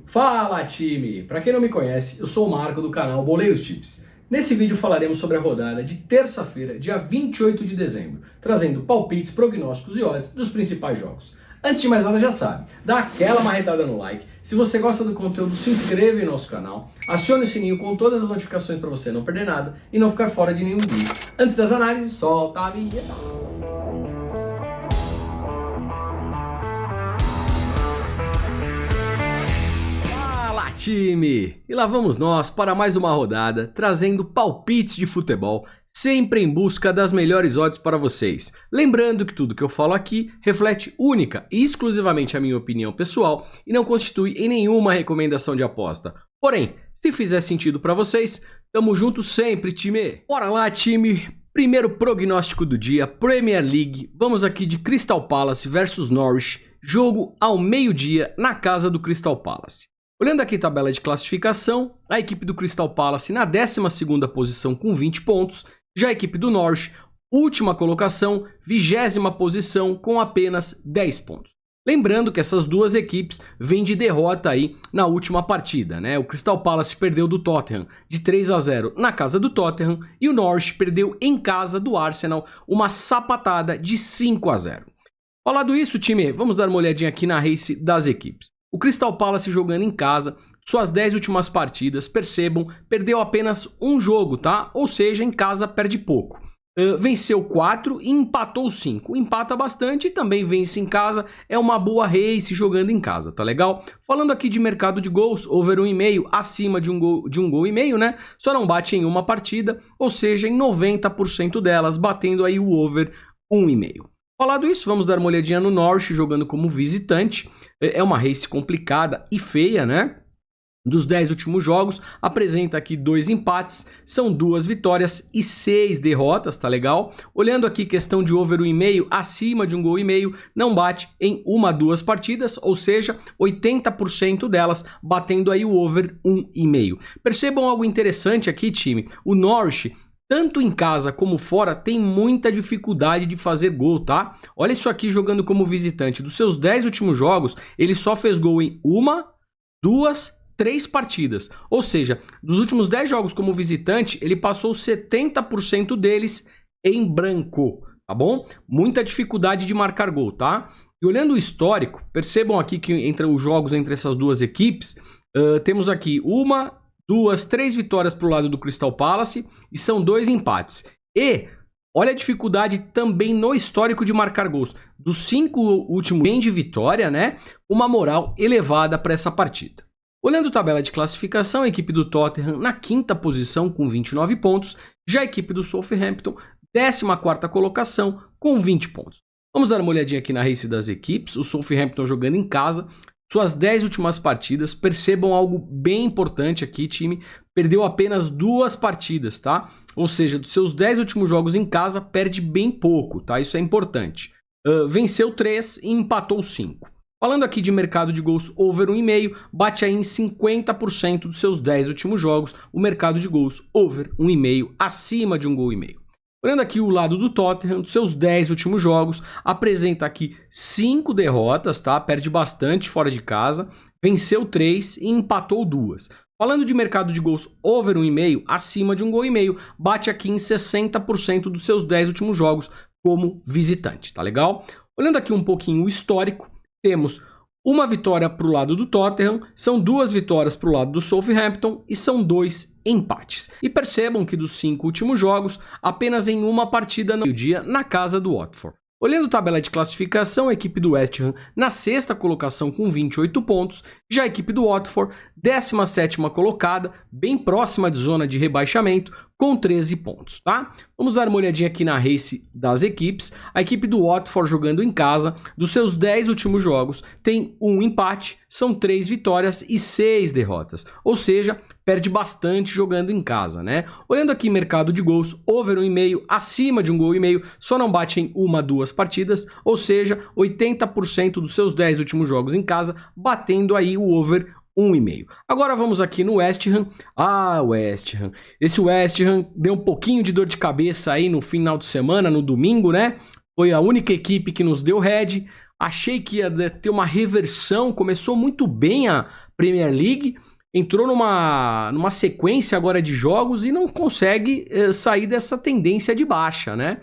Fala time! Para quem não me conhece, eu sou o Marco do canal Boleiros Tips. Nesse vídeo falaremos sobre a rodada de terça-feira, dia 28 de dezembro, trazendo palpites, prognósticos e odds dos principais jogos. Antes de mais nada, já sabe, dá aquela marretada no like. Se você gosta do conteúdo, se inscreva em nosso canal, acione o sininho com todas as notificações para você não perder nada e não ficar fora de nenhum vídeo. Antes das análises, solta a vinheta! Time! E lá vamos nós para mais uma rodada, trazendo palpites de futebol, sempre em busca das melhores odds para vocês. Lembrando que tudo que eu falo aqui reflete única e exclusivamente a minha opinião pessoal e não constitui em nenhuma recomendação de aposta. Porém, se fizer sentido para vocês, tamo junto sempre, time! Bora lá, time! Primeiro prognóstico do dia, Premier League. Vamos aqui de Crystal Palace versus Norwich, jogo ao meio-dia na casa do Crystal Palace. Olhando aqui a tabela de classificação, a equipe do Crystal Palace na 12ª posição com 20 pontos, já a equipe do Norwich, última colocação, 20ª posição com apenas 10 pontos. Lembrando que essas duas equipes vêm de derrota aí na última partida, né? O Crystal Palace perdeu do Tottenham de 3-0 na casa do Tottenham e o Norwich perdeu em casa do Arsenal uma sapatada de 5-0. Falado isso, time, vamos dar uma olhadinha aqui na race das equipes. O Crystal Palace jogando em casa, suas 10 últimas partidas, percebam, perdeu apenas um jogo, tá? Ou seja, em casa perde pouco. Venceu 4 e empatou 5. Empata bastante e também vence em casa, é uma boa race jogando em casa, tá legal? Falando aqui de mercado de gols, over 1,5, acima de um gol e meio, né? Só não bate em uma partida, ou seja, em 90% delas, batendo aí o over 1,5. Falado isso, vamos dar uma olhadinha no Norwich jogando como visitante. É uma race complicada e feia, né? Dos 10 últimos jogos, apresenta aqui 2 empates, são 2 vitórias e 6 derrotas, tá legal? Olhando aqui questão de over 1,5, acima de um gol e meio, não bate em 1 2 partidas, ou seja, 80% delas batendo aí o over 1,5. Percebam algo interessante aqui, time, o Norwich, tanto em casa como fora, tem muita dificuldade de fazer gol, tá? Olha isso aqui jogando como visitante. Dos seus 10 últimos jogos, ele só fez gol em 1, 2, 3 partidas. Ou seja, dos últimos 10 jogos como visitante, ele passou 70% deles em branco, tá bom? Muita dificuldade de marcar gol, tá? E olhando o histórico, percebam aqui que entre os jogos entre essas duas equipes, temos aqui 3 vitórias para o lado do Crystal Palace e são 2 empates. E olha a dificuldade também no histórico de marcar gols. Dos 5 últimos bem de vitória, né? Uma moral elevada para essa partida. Olhando a tabela de classificação, a equipe do Tottenham na 5ª posição com 29 pontos, já a equipe do Southampton, 14ª colocação com 20 pontos. Vamos dar uma olhadinha aqui na race das equipes, o Southampton jogando em casa. Suas 10 últimas partidas, percebam algo bem importante aqui, time, perdeu apenas 2 partidas, tá? Ou seja, dos seus 10 últimos jogos em casa, perde bem pouco, tá? Isso é importante. Venceu 3 e empatou 5. Falando aqui de mercado de gols over 1,5, bate aí em 50% dos seus 10 últimos jogos, o mercado de gols over 1,5, acima de um gol e meio. Olhando aqui o lado do Tottenham, dos seus 10 últimos jogos, apresenta aqui 5 derrotas, tá? Perde bastante fora de casa, venceu 3 e empatou 2. Falando de mercado de gols over 1,5, acima de um gol e meio, bate aqui em 60% dos seus 10 últimos jogos como visitante, tá legal? Olhando aqui um pouquinho o histórico, temos uma vitória para o lado do Tottenham, são 2 vitórias para o lado do Southampton e são 2 empates. E percebam que dos 5 últimos jogos, apenas em uma partida no meio-dia na casa do Watford. Olhando a tabela de classificação, a equipe do West Ham na 6ª colocação com 28 pontos, já a equipe do Watford, 17ª colocada, bem próxima de zona de rebaixamento, com 13 pontos, tá? Vamos dar uma olhadinha aqui na race das equipes. A equipe do Watford jogando em casa, dos seus 10 últimos jogos, tem 1 empate, são 3 vitórias e 6 derrotas. Ou seja, perde bastante jogando em casa, né? Olhando aqui mercado de gols, over 1,5, acima de um gol e meio, só não bate em 1 2 partidas, ou seja, 80% dos seus 10 últimos jogos em casa, batendo aí o over 1,5. Agora vamos aqui no West Ham. West Ham. Esse West Ham deu um pouquinho de dor de cabeça aí no final de semana, no domingo, né? Foi a única equipe que nos deu head. Achei que ia ter uma reversão. Começou muito bem a Premier League, entrou numa sequência agora de jogos e não consegue sair dessa tendência de baixa, né?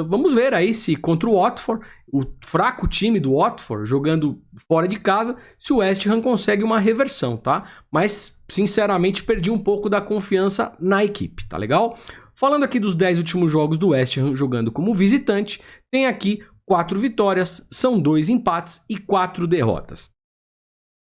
Vamos ver aí se contra o Watford, o fraco time do Watford, jogando fora de casa, se o West Ham consegue uma reversão, tá? Mas, sinceramente, perdi um pouco da confiança na equipe, tá legal? Falando aqui dos 10 últimos jogos do West Ham jogando como visitante, tem aqui 4 vitórias, são 2 empates e 4 derrotas.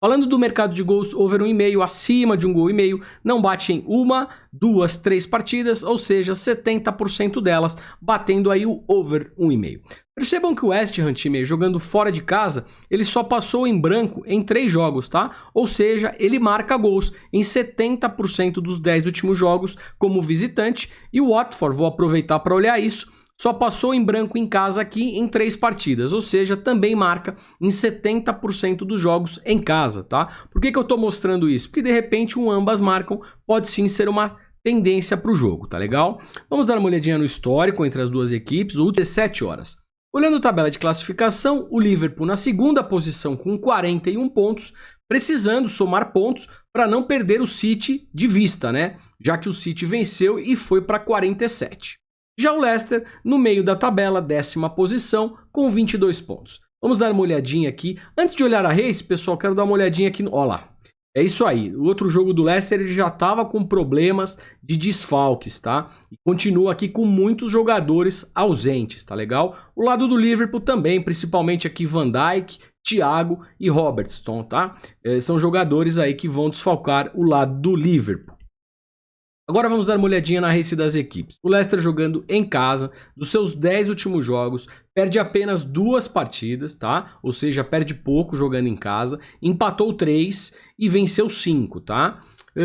Falando do mercado de gols, over 1,5, acima de 1,5 gol, não bate em 1, 2, 3 partidas, ou seja, 70% delas batendo aí o over 1,5. Percebam que o West Ham, time, jogando fora de casa, ele só passou em branco em 3 jogos, tá? Ou seja, ele marca gols em 70% dos 10 últimos jogos como visitante, e o Watford, vou aproveitar para olhar isso, só passou em branco em casa aqui em 3 partidas, ou seja, também marca em 70% dos jogos em casa, tá? Por que eu tô mostrando isso? Porque de repente ambas marcam, pode sim ser uma tendência para o jogo, tá legal? Vamos dar uma olhadinha no histórico entre as duas equipes, ou 17 horas. Olhando a tabela de classificação, o Liverpool na segunda posição com 41 pontos, precisando somar pontos para não perder o City de vista, né? Já que o City venceu e foi para 47. Já o Leicester, no meio da tabela, 10ª posição, com 22 pontos. Vamos dar uma olhadinha aqui. Antes de olhar a race, pessoal, quero dar uma olhadinha aqui. Olha lá. É isso aí. O outro jogo do Leicester ele já estava com problemas de desfalques, tá? E continua aqui com muitos jogadores ausentes, tá legal? O lado do Liverpool também, principalmente aqui Van Dijk, Thiago e Robertson, tá? São jogadores aí que vão desfalcar o lado do Liverpool. Agora vamos dar uma olhadinha na race das equipes. O Leicester jogando em casa, dos seus 10 últimos jogos, perde apenas 2 partidas, tá? Ou seja, perde pouco jogando em casa, empatou 3 e venceu 5, tá?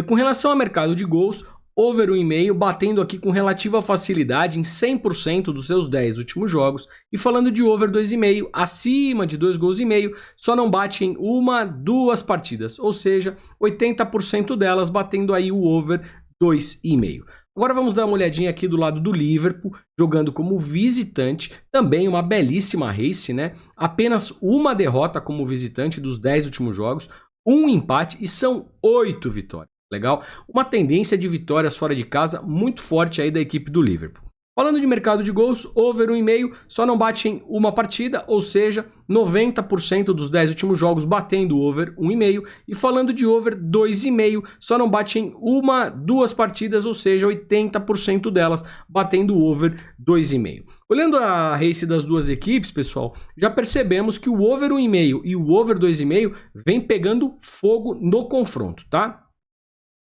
Com relação ao mercado de gols, over 1,5, batendo aqui com relativa facilidade em 100% dos seus 10 últimos jogos. E falando de over 2,5, acima de 2,5 gols, só não bate em 1, 2 partidas. Ou seja, 80% delas batendo aí o over 2,5. Agora vamos dar uma olhadinha aqui do lado do Liverpool, jogando como visitante, também uma belíssima race, né? Apenas uma derrota como visitante dos 10 últimos jogos, um empate e são 8 vitórias. Legal? Uma tendência de vitórias fora de casa muito forte aí da equipe do Liverpool. Falando de mercado de gols, over 1,5, só não bate em uma partida, ou seja, 90% dos 10 últimos jogos batendo over 1,5. E falando de over 2,5, só não bate em 1, 2 partidas, ou seja, 80% delas batendo over 2,5. Olhando a race das duas equipes, pessoal, já percebemos que o over 1,5 e o over 2,5 vem pegando fogo no confronto, tá?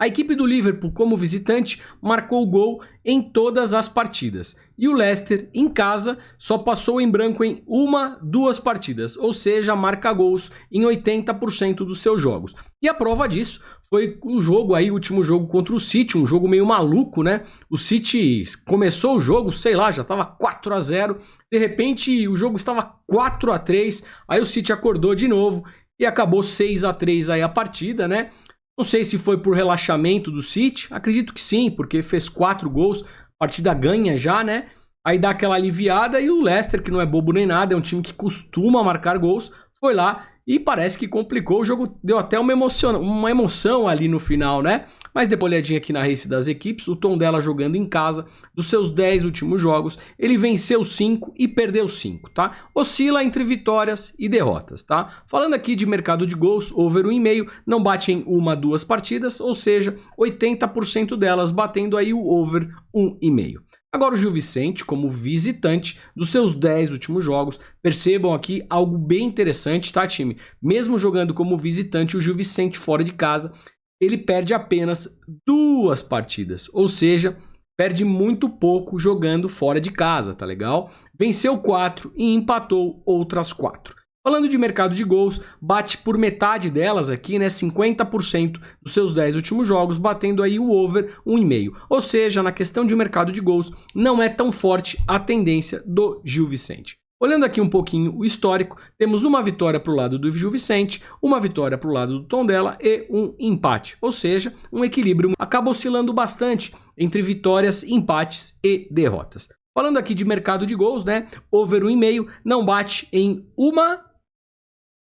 A equipe do Liverpool, como visitante, marcou gol em todas as partidas. E o Leicester, em casa, só passou em branco em 1, 2 partidas, ou seja, marca gols em 80% dos seus jogos. E a prova disso foi o jogo aí, o último jogo contra o City, um jogo meio maluco, né? O City começou o jogo, sei lá, já estava 4-0, de repente o jogo estava 4-3, aí o City acordou de novo e acabou 6-3 aí a partida, né? Não sei se foi por relaxamento do City, acredito que sim, porque fez 4 gols, partida ganha já, né? Aí dá aquela aliviada e o Leicester, que não é bobo nem nada, é um time que costuma marcar gols, foi lá e parece que complicou o jogo, deu até uma emoção ali no final, né? Mas depois olhadinha aqui na race das equipes, o Tondela jogando em casa, dos seus 10 últimos jogos, ele venceu 5 e perdeu 5, tá? Oscila entre vitórias e derrotas, tá? Falando aqui de mercado de gols, over 1,5, não bate em 1, 2 partidas, ou seja, 80% delas batendo aí o over 1,5. Agora o Gil Vicente, como visitante dos seus 10 últimos jogos, percebam aqui algo bem interessante, tá, time? Mesmo jogando como visitante, o Gil Vicente fora de casa, ele perde apenas 2 partidas, ou seja, perde muito pouco jogando fora de casa, tá legal? Venceu 4 e empatou outras 4. Falando de mercado de gols, bate por metade delas aqui, né? 50% dos seus 10 últimos jogos, batendo aí o over 1,5. Ou seja, na questão de mercado de gols, não é tão forte a tendência do Gil Vicente. Olhando aqui um pouquinho o histórico, temos uma vitória para o lado do Gil Vicente, uma vitória para o lado do Tondela e um empate. Ou seja, um equilíbrio acaba oscilando bastante entre vitórias, empates e derrotas. Falando aqui de mercado de gols, né? Over 1,5 não bate em 1,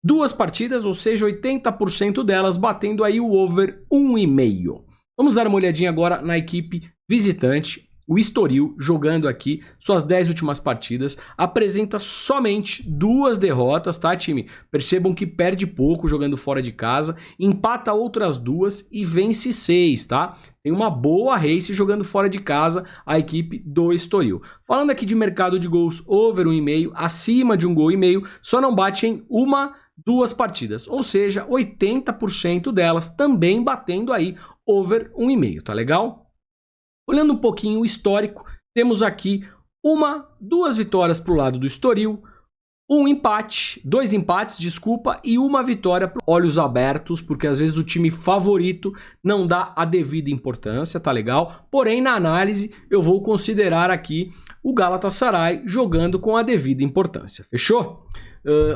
2 partidas, ou seja, 80% delas batendo aí o over 1,5. Vamos dar uma olhadinha agora na equipe visitante. O Estoril, jogando aqui suas 10 últimas partidas, apresenta somente 2 derrotas, tá, time? Percebam que perde pouco jogando fora de casa, empata outras 2 e vence 6, tá? Tem uma boa race jogando fora de casa a equipe do Estoril. Falando aqui de mercado de gols over 1,5, acima de 1,5 gol, só não bate em 2 partidas, ou seja, 80% delas também batendo aí over 1,5, tá legal? Olhando um pouquinho o histórico, temos aqui 2 vitórias para o lado do Estoril, 2 empates, desculpa, e 1 vitória para olhos abertos, porque às vezes o time favorito não dá a devida importância, tá legal? Porém, na análise, eu vou considerar aqui o Galatasaray jogando com a devida importância, fechou?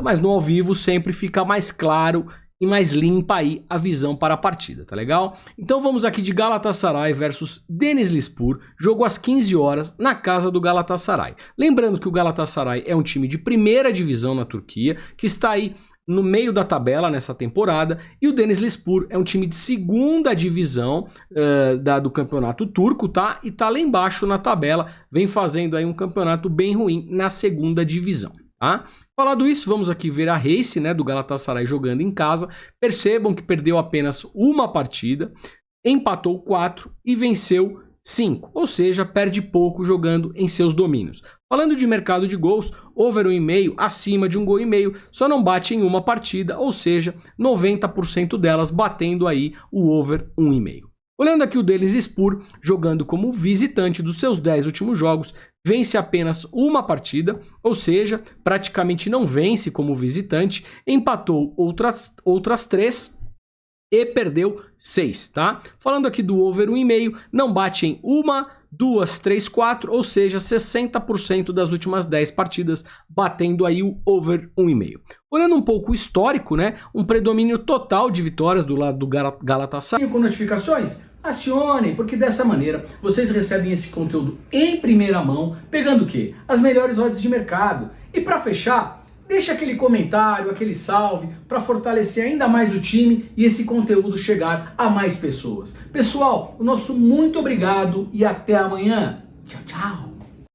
Mas no ao vivo sempre fica mais claro e mais limpa aí a visão para a partida, tá legal? Então vamos aqui de Galatasaray versus Denizlispor, jogo às 15 horas na casa do Galatasaray. Lembrando que o Galatasaray é um time de primeira divisão na Turquia, que está aí no meio da tabela nessa temporada, e o Denizlispor é um time de segunda divisão do campeonato turco, tá? E tá lá embaixo na tabela, vem fazendo aí um campeonato bem ruim na segunda divisão. Tá? Falado isso, vamos aqui ver a race, né, do Galatasaray jogando em casa. Percebam que perdeu apenas 1 partida, empatou 4 e venceu 5, ou seja, perde pouco jogando em seus domínios. Falando de mercado de gols, over 1,5, acima de 1,5 gol, só não bate em 1 partida, ou seja, 90% delas batendo aí o over 1,5. Olhando aqui o Denizlispor, jogando como visitante dos seus 10 últimos jogos, vence apenas 1 partida, ou seja, praticamente não vence como visitante, empatou outras 3 e perdeu 6, tá? Falando aqui do over 1,5, não bate em 1, 2, 3, 4, ou seja, 60% das últimas 10 partidas batendo aí o over 1,5. Olhando um pouco o histórico, né? Um predomínio total de vitórias do lado do Galatasaray. Com notificações? Acionem, porque dessa maneira vocês recebem esse conteúdo em primeira mão, pegando o quê? As melhores odds de mercado. E para fechar, deixa aquele comentário, aquele salve, para fortalecer ainda mais o time e esse conteúdo chegar a mais pessoas. Pessoal, o nosso muito obrigado e até amanhã. Tchau, tchau.